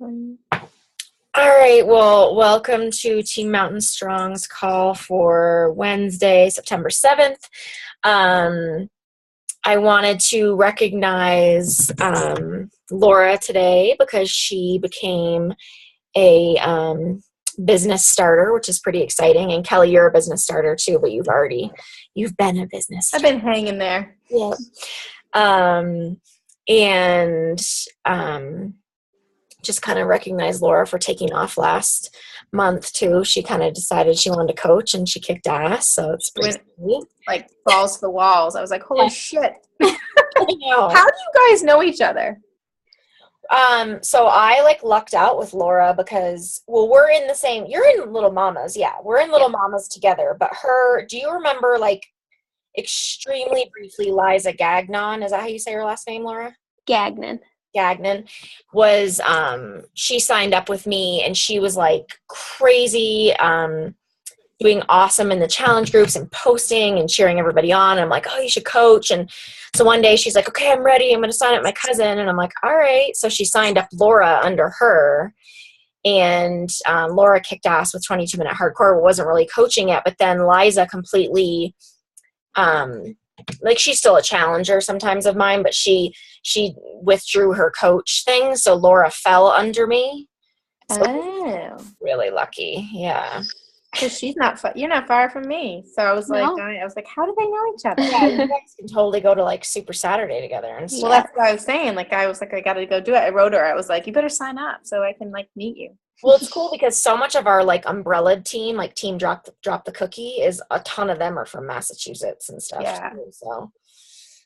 All right, well, welcome to Team Mountain Strong's call for Wednesday, September 7th. I wanted to recognize Laura today because she became a business starter, which is pretty exciting. And Kelly, you're a business starter too, but you've been a business starter. I've been hanging there. Yeah. And just kind of recognize Laura for taking off last month too. She kind of decided she wanted to coach and she kicked ass. So it's pretty sweet. Like balls to the walls. I was like, holy shit. I know. How do you guys know each other? So I lucked out with Laura because, we're in the same, you're in Little Mamas. Yeah. We're in Little Mamas together, but do you remember extremely briefly Liza Gagnon? Is that how you say her last name, Laura? Gagnon was she signed up with me and she was crazy doing awesome in the challenge groups and posting and cheering everybody on. And I'm like, oh, you should coach. And so one day she's like, okay, I'm ready. I'm going to sign up my cousin. And I'm like, all right. So she signed up Laura under her. And Laura kicked ass with 22-minute hardcore. Wasn't really coaching yet. But then Liza completely she's still a challenger sometimes of mine, but she withdrew her coach thing, so Laura fell under me. So really lucky, yeah. Because she's you're not far from me, so I was how do they know each other? Yeah, you guys can totally go to Super Saturday together and stuff. Well, that's what I was saying. I got to go do it. I wrote her. I was like, you better sign up so I can meet you. Well, it's cool because so much of our umbrella team, Team Drop the Cookie, is a ton of them are from Massachusetts and stuff. Yeah. Too, so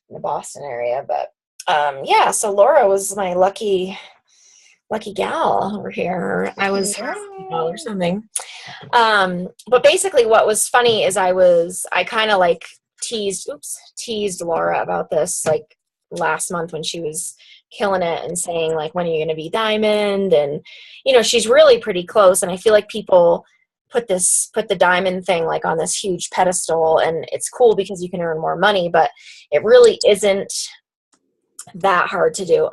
in the Boston area, but so Laura was my lucky gal over here. I was or something. But basically what was funny is I kind of teased Laura about this last month when she was killing it and saying when are you going to be diamond, and she's really pretty close, and I feel like people put the diamond thing on this huge pedestal, and it's cool because you can earn more money, but it really isn't that hard to do,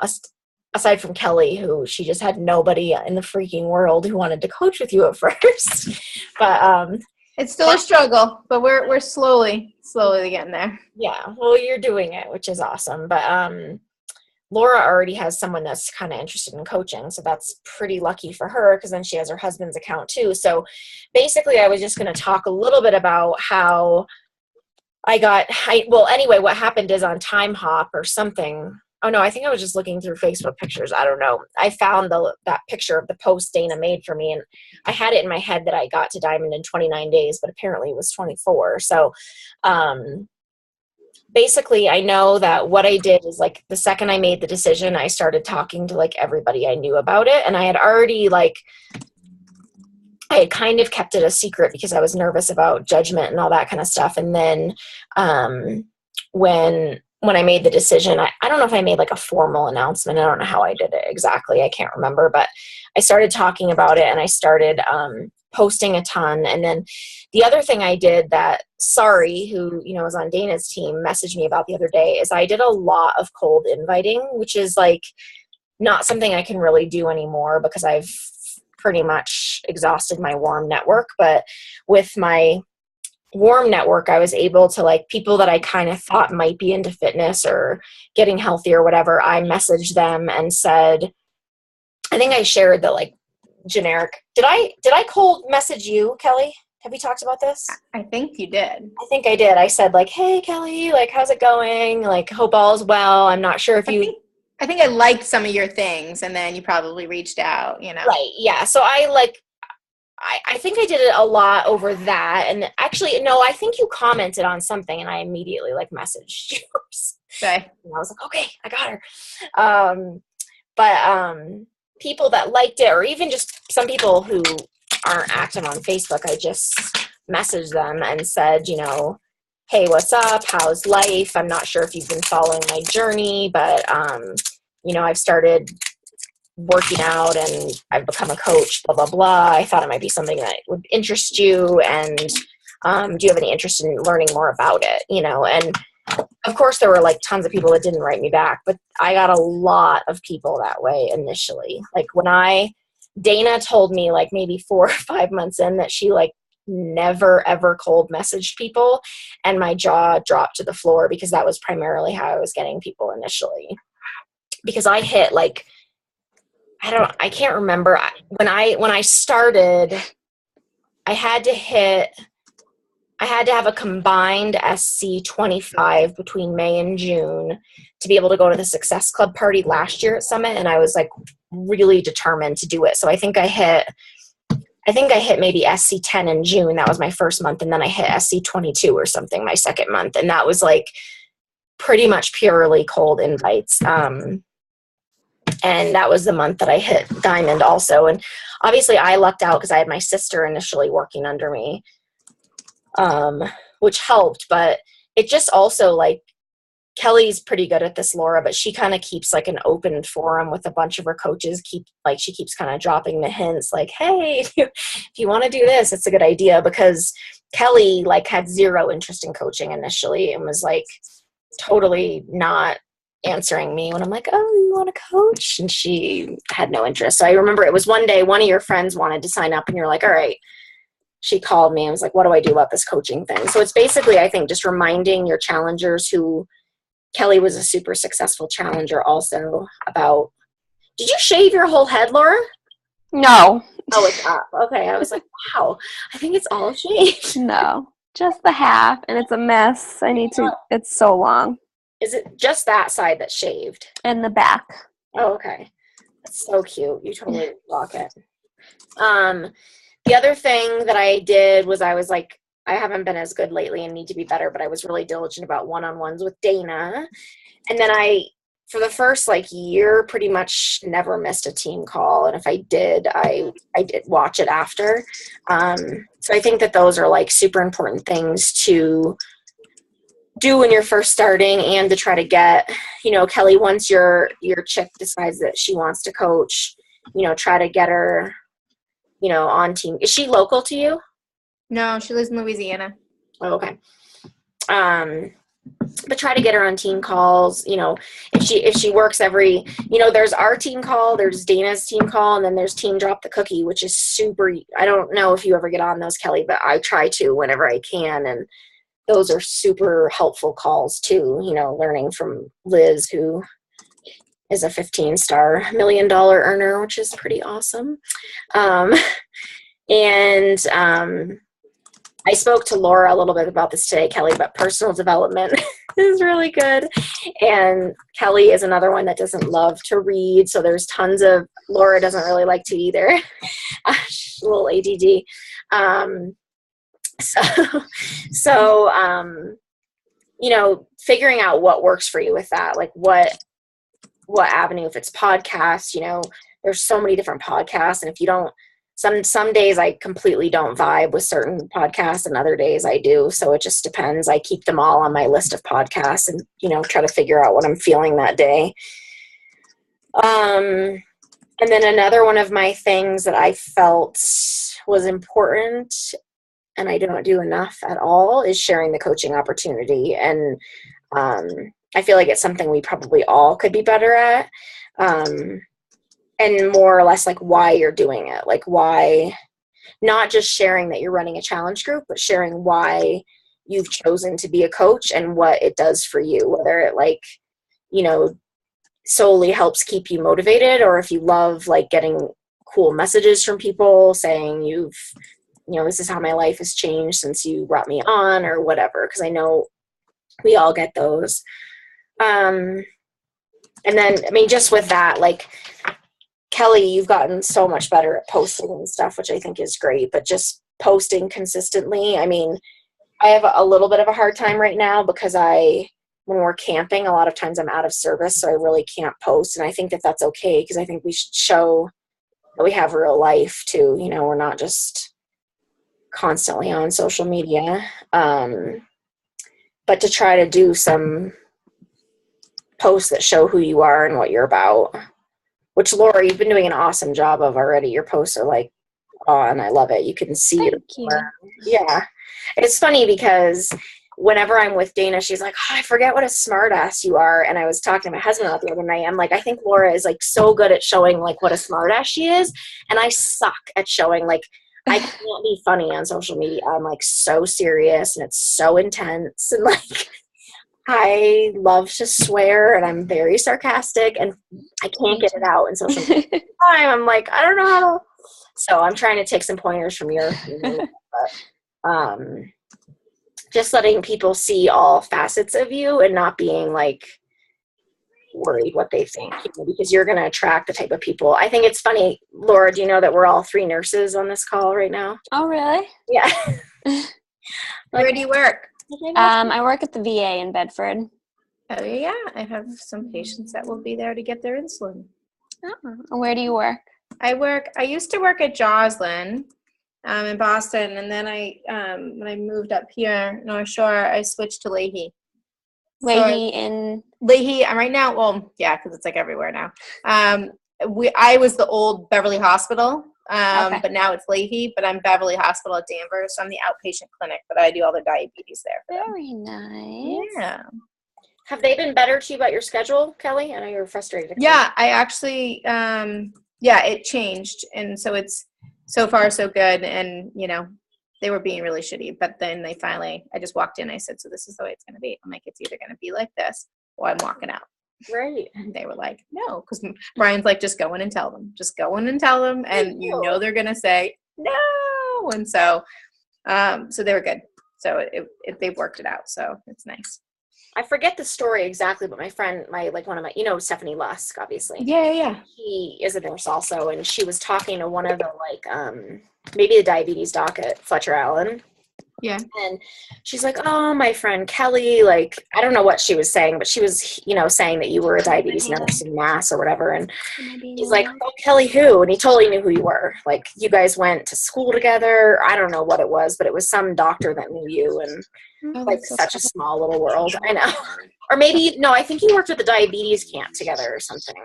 aside from Kelly, who she just had nobody in the freaking world who wanted to coach with you at first. But it's still a struggle, but we're slowly getting there. Yeah, well, you're doing it, which is awesome. But Laura already has someone that's kind of interested in coaching, so that's pretty lucky for her because then she has her husband's account too. So basically I was just going to talk a little bit about how what happened is on Time Hop or something. Oh no, I think I was just looking through Facebook pictures. I don't know. I found that picture of the post Dana made for me, and I had it in my head that I got to diamond in 29 days, but apparently it was 24. So basically I know that what I did is the second I made the decision, I started talking to everybody I knew about it. And I had already I had kind of kept it a secret because I was nervous about judgment and all that kind of stuff. And then when I made the decision, I don't know if I made a formal announcement. I don't know how I did it exactly. I can't remember, but I started talking about it and I started posting a ton. And then the other thing I did that Sari, who, was on Dana's team, messaged me about the other day is I did a lot of cold inviting, which is not something I can really do anymore because I've pretty much exhausted my warm network. But with my warm network, I was able to people that I kind of thought might be into fitness or getting healthy or whatever, I messaged them and said, I think I shared the generic. Did I cold message you, Kelly? Have we talked about this? I think you did. I think I did. I said hey Kelly, how's it going? Hope all's well. I'm not sure if I think I liked some of your things and then you probably reached out, Right. Yeah. So I think I did it a lot over that. And actually, no, I think you commented on something and I immediately messaged you. Okay. And I was okay, I got her. But people that liked it, or even just some people who aren't active on Facebook, I just messaged them and said, hey, what's up? How's life? I'm not sure if you've been following my journey, but, I've started working out and I've become a coach, blah, blah, blah. I thought it might be something that would interest you. And do you have any interest in learning more about it? And of course there were like tons of people that didn't write me back, but I got a lot of people that way initially. Like Dana told me like maybe 4 or 5 months in that she like never ever cold messaged people, and my jaw dropped to the floor because that was primarily how I was getting people initially. Because I hit like, I can't remember when I started, I had to have a combined SC 25 between May and June to be able to go to the Success Club party last year at Summit, and I was like really determined to do it. So I think I hit maybe SC 10 in June. That was my first month, and then I hit SC 22 or something my second month, and that was like pretty much purely cold invites. And that was the month that I hit Diamond also. And obviously I lucked out because I had my sister initially working under me, which helped. But it just also like, Kelly's pretty good at this, Laura, but she kind of keeps like an open forum with a bunch of her coaches. She keeps kind of dropping the hints like, hey, if you want to do this, it's a good idea. Because Kelly like had zero interest in coaching initially and was like totally not answering me when I'm like, oh, you want to coach? And she had no interest. So I remember it was one day, one of your friends wanted to sign up and you're like, all right. She called me and was like, what do I do about this coaching thing? So it's basically, I think, just reminding your challengers who Kelly was a super successful challenger also about, did you shave your whole head, Laura? No. Oh, it's up. Okay. I was like, wow, I think it's all shaved. No, just the half, and it's a mess. It's so long. Is it just that side that's shaved? And the back. Oh, okay. That's so cute. You totally rock it. The other thing that I did was I was like, I haven't been as good lately and need to be better, but I was really diligent about one-on-ones with Dana. And then for the first like year, pretty much never missed a team call. And if I did, I did watch it after. So I think that those are like super important things to do when you're first starting, and to try to get, Kelly, once your chick decides that she wants to coach, try to get her, on team. Is she local to you? No, she lives in Louisiana. Oh, okay. But try to get her on team calls, if she works every, there's our team call, there's Dana's team call, and then there's Team Drop the Cookie, which is super, I don't know if you ever get on those, Kelly, but I try to whenever I can. And those are super helpful calls too, learning from Liz, who is a 15-star $1 million earner, which is pretty awesome. I spoke to Laura a little bit about this today, Kelly, but personal development is really good. And Kelly is another one that doesn't love to read. So there's Laura doesn't really like to either. She's a little ADD. Figuring out what works for you with that, like what avenue, if it's podcasts, there's so many different podcasts. And if you don't, some days I completely don't vibe with certain podcasts and other days I do. So it just depends. I keep them all on my list of podcasts and, try to figure out what I'm feeling that day. And then another one of my things that I felt was important and I don't do enough at all is sharing the coaching opportunity. And I feel like it's something we probably all could be better at. And more or less like why you're doing it, like why, not just sharing that you're running a challenge group, but sharing why you've chosen to be a coach and what it does for you, whether it solely helps keep you motivated, or if you love like getting cool messages from people saying this is how my life has changed since you brought me on, or whatever, because I know we all get those. And then, just with that, like, Kelly, you've gotten so much better at posting and stuff, which I think is great, but just posting consistently. I have a little bit of a hard time right now because when we're camping, a lot of times I'm out of service, so I really can't post. And I think that that's okay, because I think we should show that we have real life too. We're not just constantly on social media. But to try to do some posts that show who you are and what you're about, which, Laura, you've been doing an awesome job of already. Your posts are like, oh, and I love it. You can see it. Thank you. Yeah. It's funny because whenever I'm with Dana, she's like, oh, I forget what a smart ass you are. And I was talking to my husband about the other night. I'm like, I think Laura is like so good at showing like what a smart ass she is. And I suck at showing like, I can't be funny on social media. I'm like so serious and it's so intense. And like, I love to swear and I'm very sarcastic and I can't get it out in social media. I'm like, I don't know how to. So I'm trying to take some pointers from your, but, just letting people see all facets of you and not being like worried what they think, because you're going to attract the type of people. I think it's funny, Laura, do you know that we're all 3 nurses on this call right now? Oh, really? Yeah. Where do you work? I work at the VA in Bedford. Oh yeah, I have some patients that will be there to get their insulin. Oh. Where do you work? I used to work at Joslin in Boston, and then when I moved up here, North Shore, I switched to Leahy. Leahy, I'm right now, well, yeah, because it's like everywhere now. I was the old Beverly Hospital, but now it's Leahy, but I'm Beverly Hospital at Danvers, so I'm the outpatient clinic, but I do all the diabetes there for them. Very nice. Yeah. Have they been better to you about your schedule, Kelly? I know you're frustrated. Yeah, I actually, it changed. And so it's so far so good. And, they were being really shitty. But then I just walked in. I said, so this is the way it's going to be. I'm like, it's either going to be like this or I'm walking out. Right. And they were like, no. Because Brian's like, just go in and tell them. Just go in and tell them. And they're going to say no. And so they were good. So they've worked it out. So it's nice. I forget the story exactly, but my friend, one of my, Stephanie Lusk, obviously. Yeah. He is a nurse also, and she was talking to one of the, maybe the diabetes doc at Fletcher Allen. Yeah. And she's like, oh, my friend Kelly, like, I don't know what she was saying, but she was, saying that you were a diabetes nurse in Mass or whatever. And he's like, oh, Kelly who? And he totally knew who you were. Like, you guys went to school together. I don't know what it was, but it was some doctor that knew you. And such a small little world. I know. Or maybe, no, I think you worked at the diabetes camp together or something.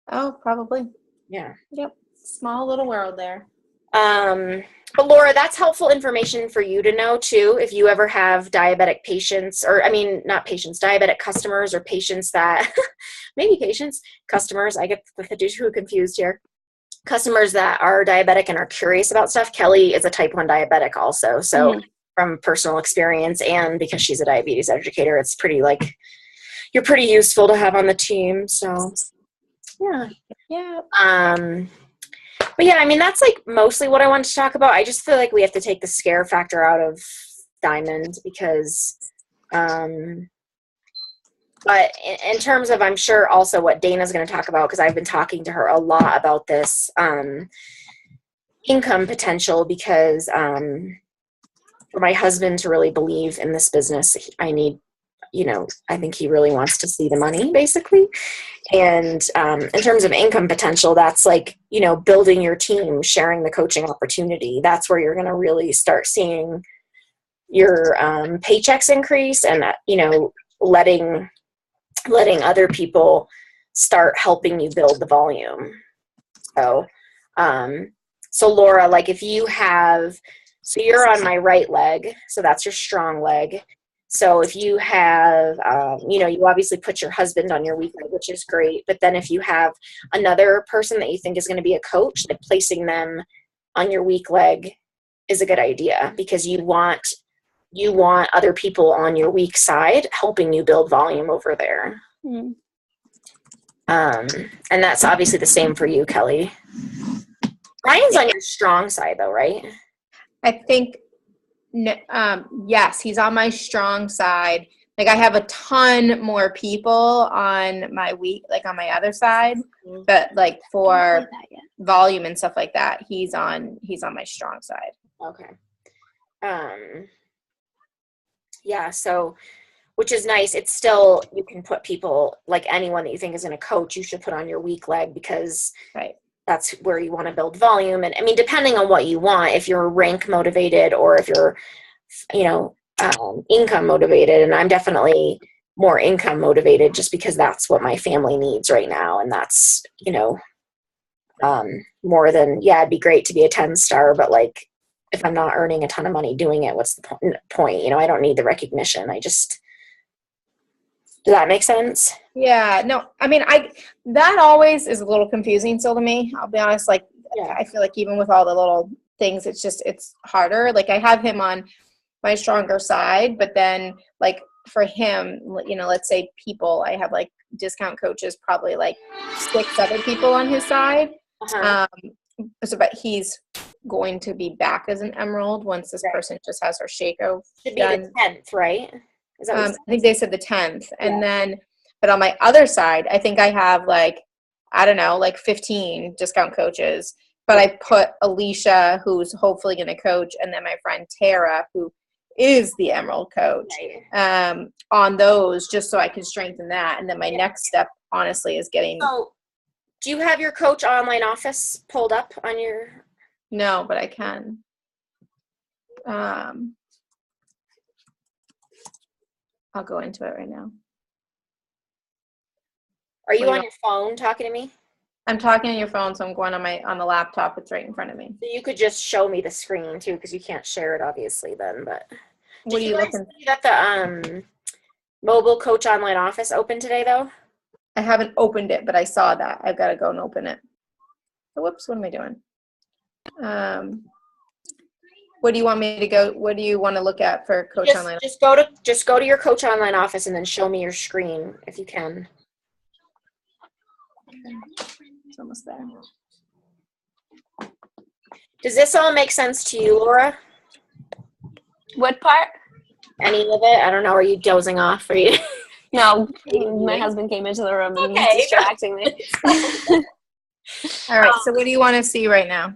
Oh, probably. Yeah. Yep. Small little world there. But Laura, that's helpful information for you to know too. If you ever have diabetic patients, or not patients, diabetic customers or patients that, customers, I get the two confused here. Customers that are diabetic and are curious about stuff. Kelly is a type 1 diabetic also. So from personal experience and because she's a diabetes educator, it's pretty you're pretty useful to have on the team. So yeah. Yeah. But yeah, that's mostly what I wanted to talk about. I just feel like we have to take the scare factor out of Diamond because, but in terms of, I'm sure also what Dana's going to talk about, because I've been talking to her a lot about this, income potential, because, for my husband to really believe in this business, I need, I think he really wants to see the money basically. And in terms of income potential, that's building your team, sharing the coaching opportunity. That's where you're going to really start seeing your paychecks increase and, letting other people start helping you build the volume. So Laura, if you have, so you're on my right leg, so that's your strong leg. So if you have, you obviously put your husband on your weak leg, which is great. But then if you have another person that you think is going to be a coach, placing them on your weak leg is a good idea, because you want other people on your weak side helping you build volume over there. Mm-hmm. And that's obviously the same for you, Kelly. Ryan's on your strong side though, right? I think, yes, he's on my strong side. I have a ton more people on my on my other side, but for volume and stuff like that, he's on my strong side. Okay. Yeah. So, which is nice. It's still, you can put people, anyone that you think is going to coach, you should put on your weak leg, because that's where you want to build volume. And depending on what you want, if you're rank motivated or if you're, income motivated, and I'm definitely more income motivated just because that's what my family needs right now. And that's, more than, it'd be great to be a 10 star, but if I'm not earning a ton of money doing it, what's the point? You know, I don't need the recognition. Does that make sense? Yeah, no, I mean, that always is a little confusing still to me. I'll be honest. Like, Yeah. I feel like even with all the little things, it's harder. Like, I have him on my stronger side, but then like for him, you know, let's say I have like discount coaches, probably like 6 other people on his side. Uh-huh. But he's going to be back as an emerald once this person just has her Shaco Should be done. the 10th, right? Is that I think they said the 10th. And then, but on my other side, I think I have like, I don't know, like 15 discount coaches. But I put Alicia, who's hopefully going to coach, and then my friend Tara, who is the emerald coach, on those, just so I can strengthen that. And then my next step, honestly, is getting. So, do you have your coach online office pulled up on your? No, but I can. I'll go into it right now. Are you on your phone talking to me? I'm talking on your phone, so I'm going on the laptop. It's right in front of me. So you could just show me the screen too, because you can't share it obviously then. But what are you looking? See that the mobile coach online office open today though? I haven't opened it, but I saw that. I've got to go and open it. Oh, whoops! What am I doing? What do you want me to go? What do you want to look at for Coach Online? Just go to your Coach Online office and then show me your screen if you can. It's almost there. Does this all make sense to you, Laura? What part? Any of it? I don't know. Are you dozing off? Are you? No, my husband came into the room and he's distracting me. All right. So what do you want to see right now?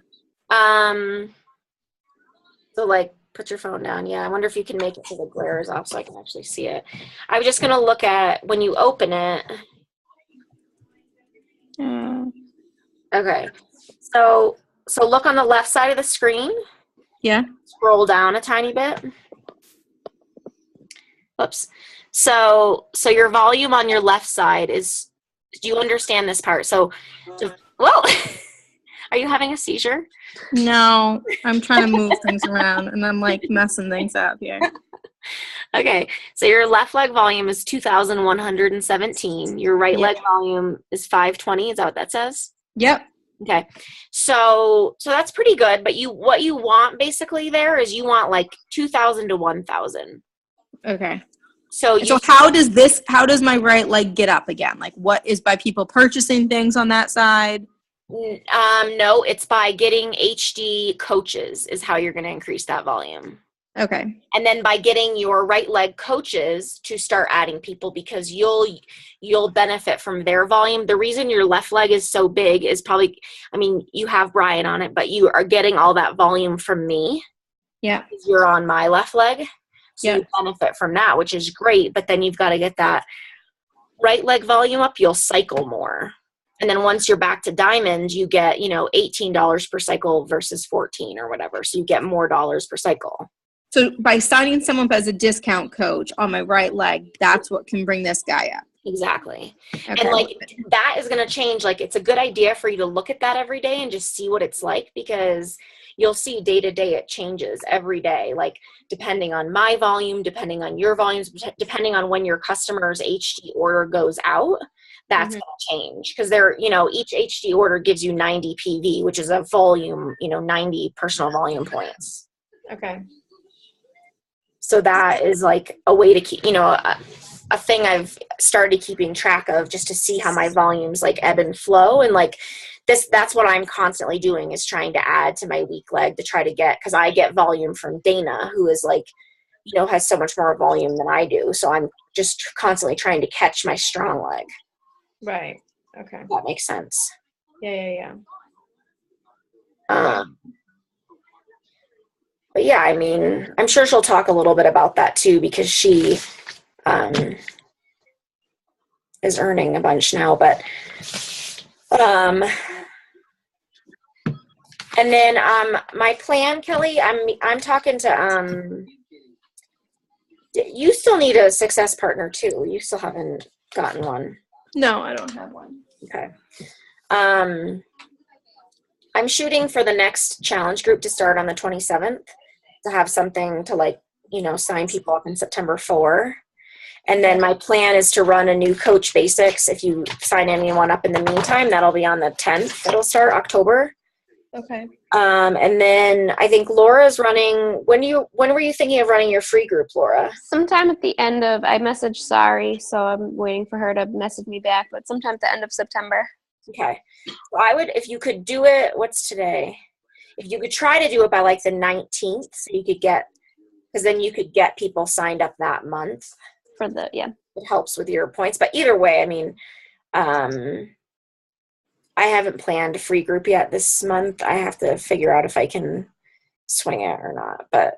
So like put your phone down. Yeah. I wonder if you can make it so the glare is off so I can actually see it. I'm just going to look at when you open it. Okay. So look on the left side of the screen. Yeah. Scroll down a tiny bit. Whoops. So your volume on your left side is, do you understand this part? Whoa. Are you having a seizure? No, I'm trying to move things around and I'm like messing things up here. Okay, so your left leg volume is 2,117. Your right leg volume is 520. Is that what that says? Yep. Okay, so that's pretty good. But what you want basically there is you want like 2,000 to 1,000. Okay. So how does my right leg get up again? Like, what is by people purchasing things on that side? No, it's by getting HD coaches is how you're going to increase that volume. Okay. And then by getting your right leg coaches to start adding people, because you'll benefit from their volume. The reason your left leg is so big is probably, I mean, you have Brian on it, but you are getting all that volume from me. Yeah. Because you're on my left leg. So you benefit from that, which is great. But then you've got to get that right leg volume up. You'll cycle more. And then once you're back to diamonds, you get, $18 per cycle versus 14 or whatever. So you get more dollars per cycle. So by signing someone up as a discount coach on my right leg, that's what can bring this guy up. Exactly. Okay. And that is going to change. It's a good idea for you to look at that every day and just see what it's like, because you'll see day to day it changes every day, depending on my volume, depending on your volumes, depending on when your customer's HD order goes out. That's going to change, because each HD order gives you 90 PV, which is a volume, 90 personal volume points. Okay. So that is a way to keep, a thing I've started keeping track of, just to see how my volumes ebb and flow. And that's what I'm constantly doing, is trying to add to my weak leg to try to get, because I get volume from Dana, who is has so much more volume than I do. So I'm just constantly trying to catch my strong leg. Right. Okay. That makes sense. Yeah. But yeah, I mean, I'm sure she'll talk a little bit about that too, because she is earning a bunch now. But and then my plan, Kelly, I'm talking to you still need a success partner too. You still haven't gotten one. No, I don't have one. Okay. I'm shooting for the next challenge group to start on the 27th to have something to like, sign people up in September for. And then my plan is to run a new Coach Basics. If you sign anyone up in the meantime, that'll be on the 10th. It'll start October. Okay. And then I think Laura's running. When were you thinking of running your free group, Laura? Sometime at the end of, I messaged Sari, so I'm waiting for her to message me back, but sometime at the end of September. Okay. So I would, if you could do it, what's today? If you could try to do it by like the 19th, so you could because then you could get people signed up that month. Yeah. It helps with your points. But either way, I mean, I haven't planned a free group yet this month. I have to figure out if I can swing it or not. But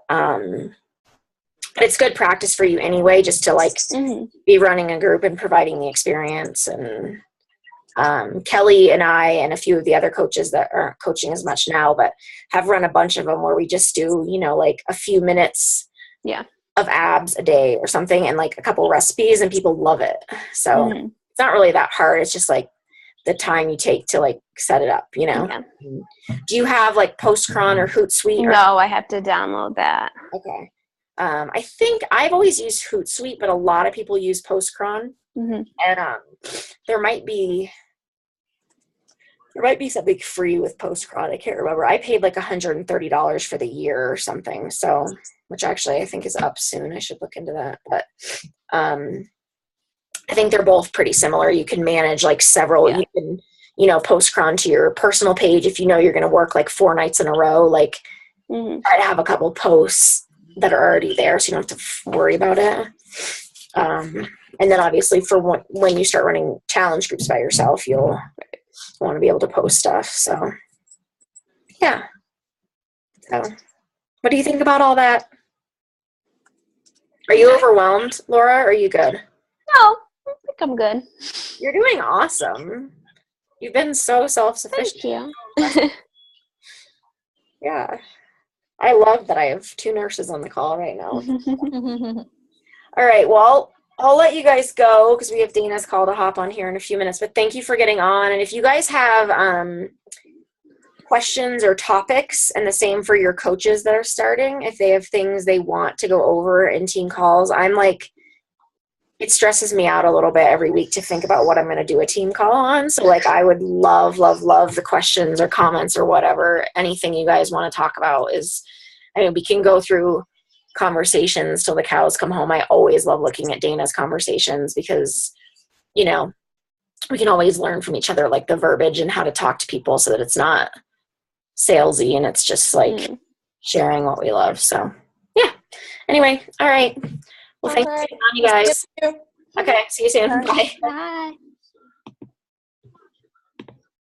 it's good practice for you anyway, just to like be running a group and providing the experience. And Kelly and I and a few of the other coaches that aren't coaching as much now, but have run a bunch of them where we just do, like a few minutes of abs a day or something and like a couple recipes, and people love it. So it's not really that hard. It's just like the time you take to like set it up, Yeah. Do you have like Postcron or Hootsuite? No, I have to download that. Okay. I think I've always used Hootsuite, but a lot of people use Postcron. And there might be something free with Postcron. I can't remember. I paid like $130 for the year or something. So, which actually I think is up soon. I should look into that. But I think they're both pretty similar. You can manage like several. You can, Postcron to your personal page if you're going to work like 4 nights in a row. Like, try to have a couple posts that are already there, so you don't have to worry about it. And then obviously for when you start running challenge groups by yourself, you'll want to be able to post stuff. So, yeah. So, what do you think about all that? Are you overwhelmed, Laura? Or are you good? No, I think I'm good. You're doing awesome. You've been so self-sufficient. Thank you. Yeah. I love that I have 2 nurses on the call right now. All right. Well, I'll let you guys go because we have Dana's call to hop on here in a few minutes. But thank you for getting on. And if you guys have questions or topics, and the same for your coaches that are starting, if they have things they want to go over in team calls, I'm like, it stresses me out a little bit every week to think about what I'm going to do a team call on. So like I would love the questions or comments or whatever, anything you guys want to talk about we can go through conversations till the cows come home. I always love looking at Dana's conversations because, we can always learn from each other, like the verbiage and how to talk to people so that it's not salesy and it's just like sharing what we love. So yeah. Anyway. All right. Well, thanks for being on, you guys. Okay. See you soon. Bye. Bye.